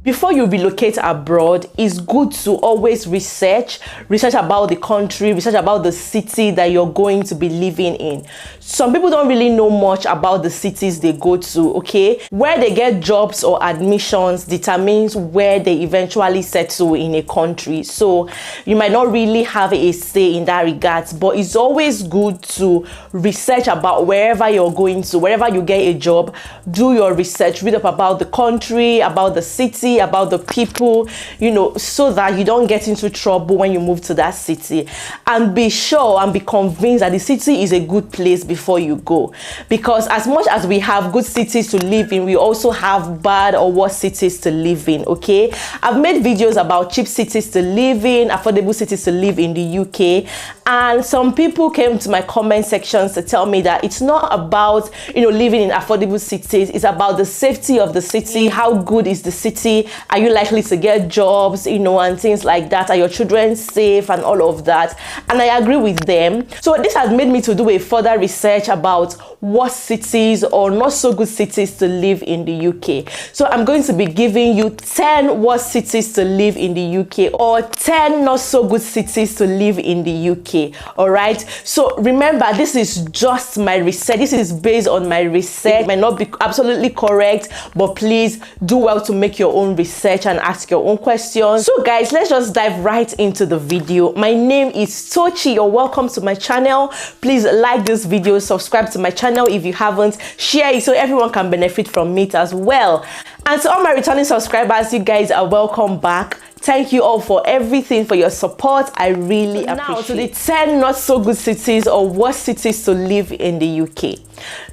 Before you relocate abroad, it's good to always research about the country, research about the city that you're going to be living in. Some people don't really know much about the cities they go to, okay? Where they get jobs or admissions determines where they eventually settle in a country. So you might not really have a say in that regard, but it's always good to research about wherever you're going to, wherever you get a job. Do your research, read up about the country, about the city, about the people, you know, so that you don't get into trouble when you move to that city. And be sure and be convinced that the city is a good place before you go, because as much as we have good cities to live in, we also have bad or worse cities to live in. Okay, I've made videos about cheap cities to live in, affordable cities to live in the UK, and some people came to my comment sections to tell me that it's not about, you know, living in affordable cities, it's about the safety of the city. How good is the city? Are you likely to get jobs, you know, and things like that? Are your children safe and all of that? And I agree with them. So this has made me to do a further research about what cities or not so good cities to live in the UK. So I'm going to be giving you 10 worst cities to live in the UK, or 10 not so good cities to live in the UK. All right, so remember, this is just my research. This is based on my research. It might not be absolutely correct, but please do well to make your own research and ask your own questions. So guys, let's just dive right into the video. My name is Tochi. You're welcome to my channel. Please like this video, subscribe to my channel if you haven't, share it so everyone can benefit from it as well. And to all my returning subscribers, you guys are welcome back. Thank you all for everything, for your support. I really appreciate it. Now to the 10 not so good cities or worst cities to live in the UK.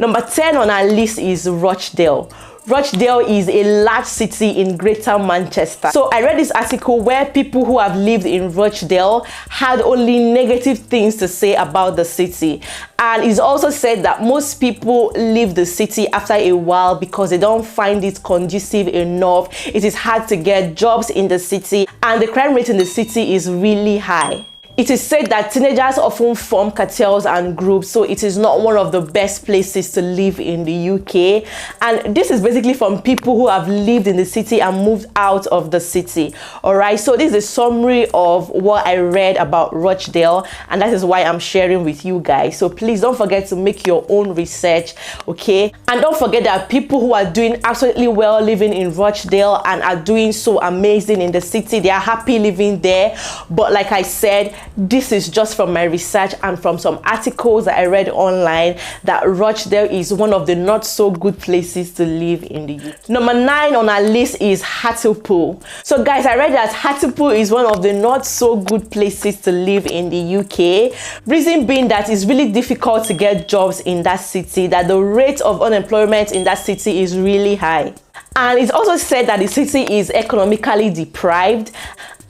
Number 10 on our list is Rochdale. Rochdale is a large city in Greater Manchester. So I read this article where people who have lived in Rochdale had only negative things to say about the city. And it's also said that most people leave the city after a while because they don't find it conducive enough. It is hard to get jobs in the city, and the crime rate in the city is really high. It is said that teenagers often form cartels and groups, so it is not one of the best places to live in the UK. And this is basically from people who have lived in the city and moved out of the city. All right, so this is a summary of what I read about Rochdale, and that is why I'm sharing with you guys. So please don't forget to make your own research, okay? And don't forget that people who are doing absolutely well living in Rochdale and are doing so amazing in the city, they are happy living there. But like I said, this is just from my research and from some articles that I read online, that Rochdale is one of the not so good places to live in the UK. Number 9 on our list is HARTLEPOOL. So guys, I read that HARTLEPOOL is one of the not so good places to live in the UK. Reason being that it's really difficult to get jobs in that city, that the rate of unemployment in that city is really high. And it's also said that the city is economically deprived,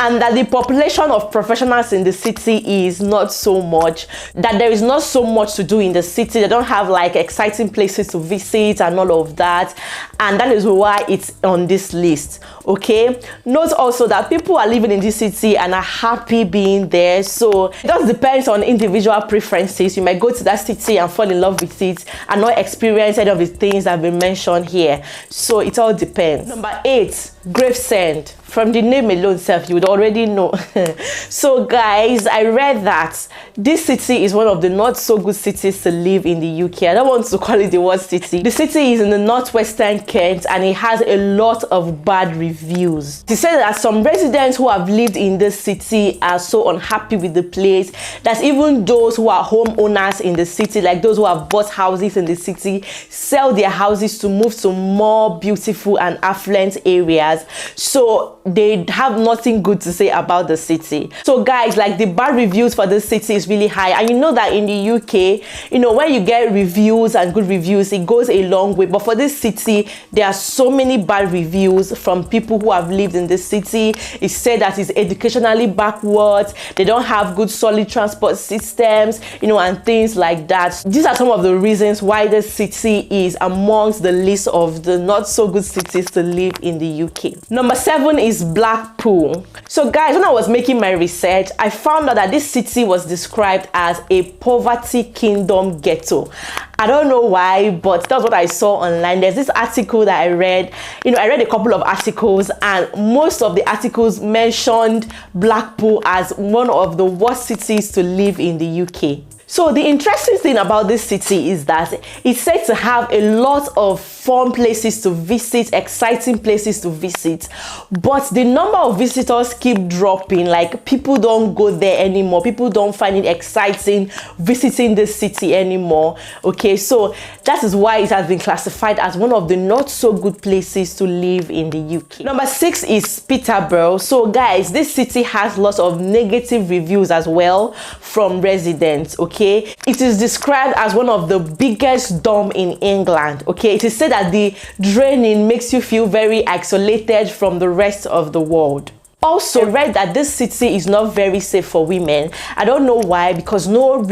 and that the population of professionals in the city is not so much, that there is not so much to do in the city. They don't have like exciting places to visit and all of that, and that is why it's on this list. Okay, note also that people are living in this city and are happy being there, so it just depends on individual preferences. You might go to that city and fall in love with it and not experience any of the things that have been mentioned here, so it all depends. Number 8, Gravesend. From the name alone self, you would already know. So guys, I read that this city is one of the not so good cities to live in the UK. I don't want to call it the worst city. The city is in the northwestern Kent, and it has a lot of bad reviews. They say that some residents who have lived in this city are so unhappy with the place that even those who are homeowners in the city, like those who have bought houses in the city, sell their houses to move to more beautiful and affluent areas. So they have nothing good to say about the city. So guys, like, the bad reviews for this city is really high, and you know that in the UK, you know, when you get reviews and good reviews, it goes a long way. But for this city, there are so many bad reviews from people who have lived in this city. It's said that it's educationally backwards, they don't have good solid transport systems, you know, and things like that. These are some of the reasons why this city is amongst the list of the not so good cities to live in the UK. Number 7 is Blackpool. So guys, when I was making my research, I found out that this city was described as a poverty kingdom ghetto. I don't know why, but that's what I saw online. There's this article that I read. I read a couple of articles, and most of the articles mentioned Blackpool as one of the worst cities to live in the UK. So the interesting thing about this city is that it's said to have a lot of fun places to visit, exciting places to visit, but the number of visitors keep dropping. Like, people don't go there anymore. People don't find it exciting visiting this city anymore. Okay, so that is why it has been classified as one of the not so good places to live in the UK. Number 6 is Peterborough. So guys, this city has lots of negative reviews as well from residents. Okay, it is described as one of the biggest dump in England. Okay, it is said that the draining makes you feel very isolated from the rest of the world. Also, I read that this city is not very safe for women. I don't know why, because no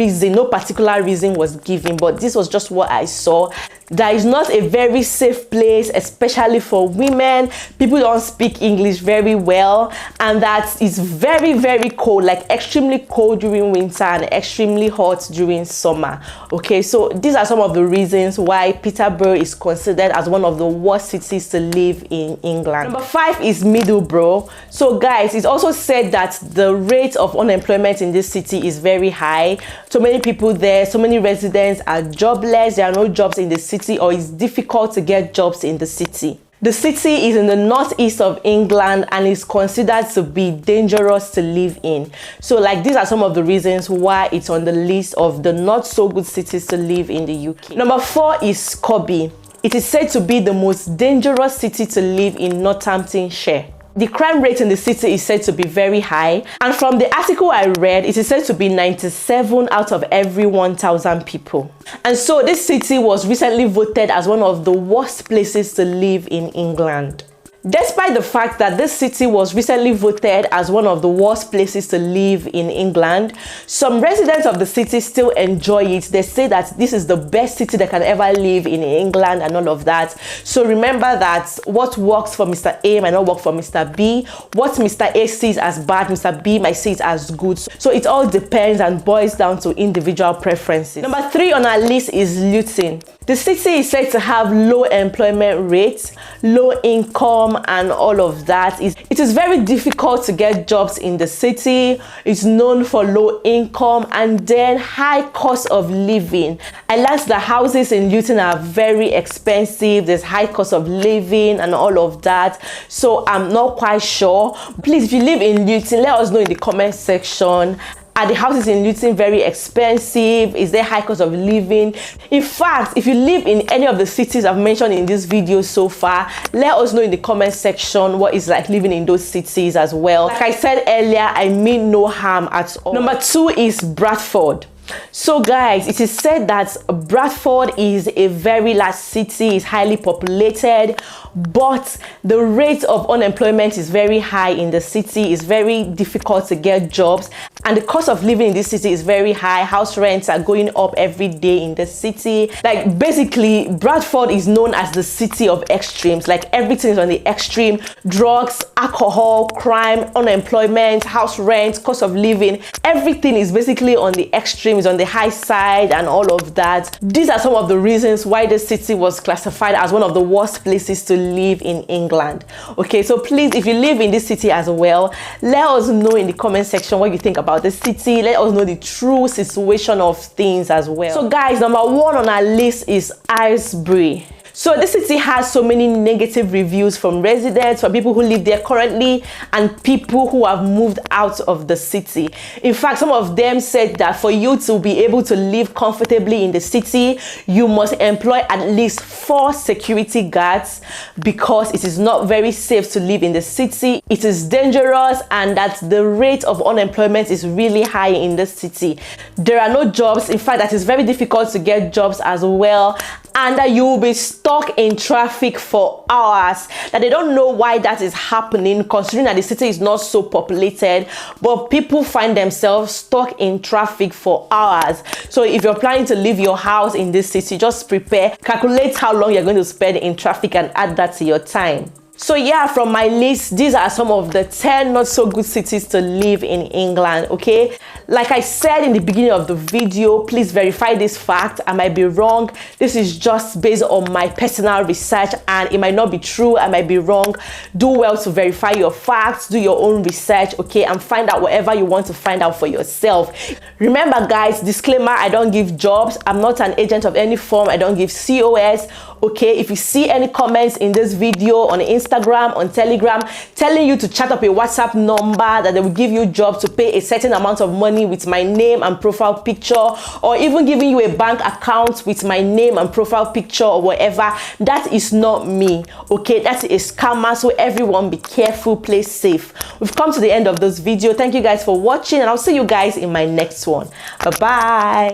particular reason was given, but this was just what I saw. That is not a very safe place, especially for women. People don't speak English very well, and that is very, very cold, like extremely cold during winter and extremely hot during summer. Okay, so these are some of the reasons why Peterborough is considered as one of the worst cities to live in England. Number 5 is Middlesbrough. So guys, it's also said that the rate of unemployment in this city is very high. So many people there, so many residents are jobless. There are no jobs in the city, or it's difficult to get jobs in the city. The city is in the northeast of England and is considered to be dangerous to live in. So like, these are some of the reasons why it's on the list of the not so good cities to live in the UK. Number 4 is CORBY. It is said to be the most dangerous city to live in Northamptonshire. The crime rate in the city is said to be very high, and from the article I read, it is said to be 97 out of every 1,000 people. And so this city was recently voted as one of the worst places to live in England. Despite the fact that this city was recently voted as one of the worst places to live in England, some residents of the city still enjoy it. They say that this is the best city they can ever live in England and all of that. So remember that what works for Mr. A might not work for Mr. B. What Mr. A sees as bad, Mr. B might see it as good. So it all depends and boils down to individual preferences. Number 3 on our list is Luton. The city is said to have low employment rates, low income, and all of that. It is very difficult to get jobs in the city. It's known for low income and then high cost of living. I learned the houses in Luton are very expensive. There's high cost of living and all of that. So I'm not quite sure. Please, if you live in Luton, let us know in the comment section. Are the houses in Luton very expensive? Is there high cost of living? In fact, if you live in any of the cities I've mentioned in this video so far, let us know in the comment section what it's like living in those cities as well. Like I said earlier, I mean no harm at all. Number 2 is Bradford. So guys, it is said that Bradford is a very large city, is highly populated, but the rate of unemployment is very high in the city. It's very difficult to get jobs, and the cost of living in this city is very high. House rents are going up every day in the city. Like, basically, Bradford is known as the city of extremes. Like, everything is on the extreme: drugs, alcohol, crime, unemployment, house rent, cost of living. Everything is basically on the extreme, is on the high side and all of that. These are some of the reasons why the city was classified as one of the worst places to live in England. Okay, so please, if you live in this city as well, let us know in the comment section what you think about the city. Let us know the true situation of things as well. So guys, number 1 on our list is AYLESBURY. So this city has so many negative reviews from residents, from people who live there currently, and people who have moved out of the city. In fact, some of them said that for you to be able to live comfortably in the city, you must employ at least 4 security guards, because it is not very safe to live in the city. It is dangerous, and that the rate of unemployment is really high in the city. There are no jobs. In fact, that is very difficult to get jobs as well. And that you will be stuck in traffic for hours. That they don't know why that is happening, considering that the city is not so populated, but people find themselves stuck in traffic for hours. So if you're planning to leave your house in this city, just prepare, calculate how long you're going to spend in traffic and add that to your time. So yeah, from my list, these are some of the 10 not so good cities to live in England. Okay, like I said in the beginning of the video, please verify this fact. I might be wrong. This is just based on my personal research and it might not be true. I might be wrong. Do well to verify your facts, do your own research, okay, and find out whatever you want to find out for yourself. Remember guys, disclaimer, I don't give jobs. I'm not an agent of any form. I don't give COS. Okay, if you see any comments in this video on Instagram, on Telegram, telling you to chat up a WhatsApp number that they will give you jobs to pay a certain amount of money with my name and profile picture, or even giving you a bank account with my name and profile picture or whatever, that is not me. Okay, that is scammer. So everyone be careful, play safe. We've come to the end of this video. Thank you guys for watching and I'll see you guys in my next one. Bye bye.